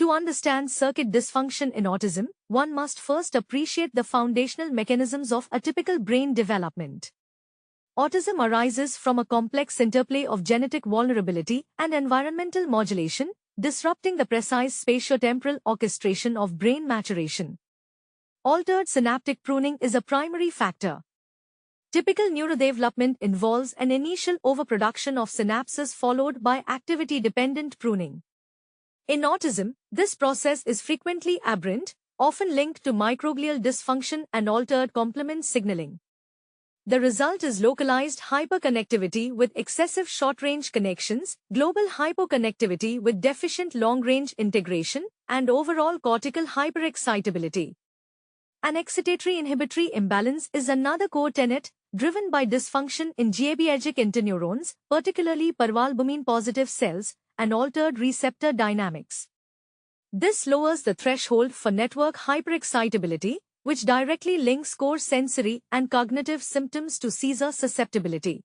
To understand circuit dysfunction in autism, one must first appreciate the foundational mechanisms of atypical brain development. Autism arises from a complex interplay of genetic vulnerability and environmental modulation, disrupting the precise spatiotemporal orchestration of brain maturation. Altered synaptic pruning is a primary factor. Typical neurodevelopment involves an initial overproduction of synapses followed by activity-dependent pruning. In autism, this process is frequently aberrant, often linked to microglial dysfunction and altered complement signaling. The result is localized hyperconnectivity with excessive short-range connections, global hypoconnectivity with deficient long-range integration, and overall cortical hyperexcitability. An excitatory-inhibitory imbalance is another core tenet, driven by dysfunction in GABAergic interneurons, particularly parvalbumin-positive cells, and altered receptor dynamics. This lowers the threshold for network hyperexcitability, which directly links core sensory and cognitive symptoms to seizure susceptibility.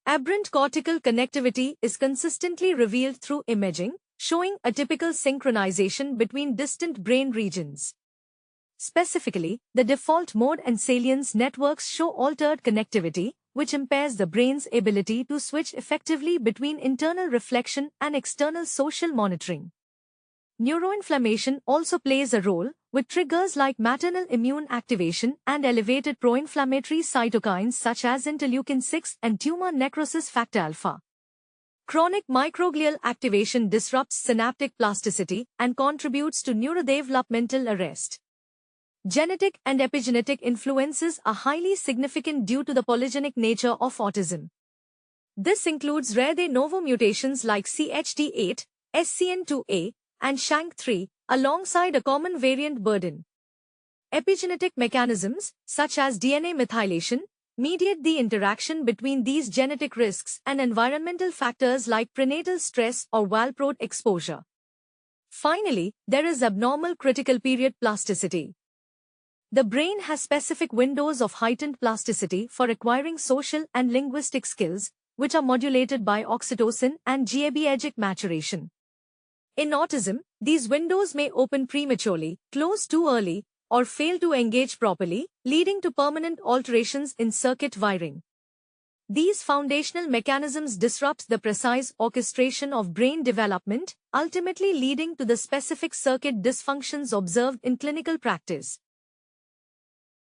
Aberrant cortical connectivity is consistently revealed through imaging, showing atypical synchronization between distant brain regions. Specifically, the default mode and salience networks show altered connectivity, which impairs the brain's ability to switch effectively between internal reflection and external social monitoring. Neuroinflammation also plays a role, with triggers like maternal immune activation and elevated pro-inflammatory cytokines such as interleukin-6 and tumor necrosis factor alpha. Chronic microglial activation disrupts synaptic plasticity and contributes to neurodevelopmental arrest. Genetic and epigenetic influences are highly significant due to the polygenic nature of autism. This includes rare de novo mutations like CHD8, SCN2A, and SHANK3, alongside a common variant burden. Epigenetic mechanisms, such as DNA methylation, mediate the interaction between these genetic risks and environmental factors like prenatal stress or valproate exposure. Finally, there is abnormal critical period plasticity. The brain has specific windows of heightened plasticity for acquiring social and linguistic skills, which are modulated by oxytocin and GABAergic maturation. In autism, these windows may open prematurely, close too early, or fail to engage properly, leading to permanent alterations in circuit wiring. These foundational mechanisms disrupt the precise orchestration of brain development, ultimately leading to the specific circuit dysfunctions observed in clinical practice.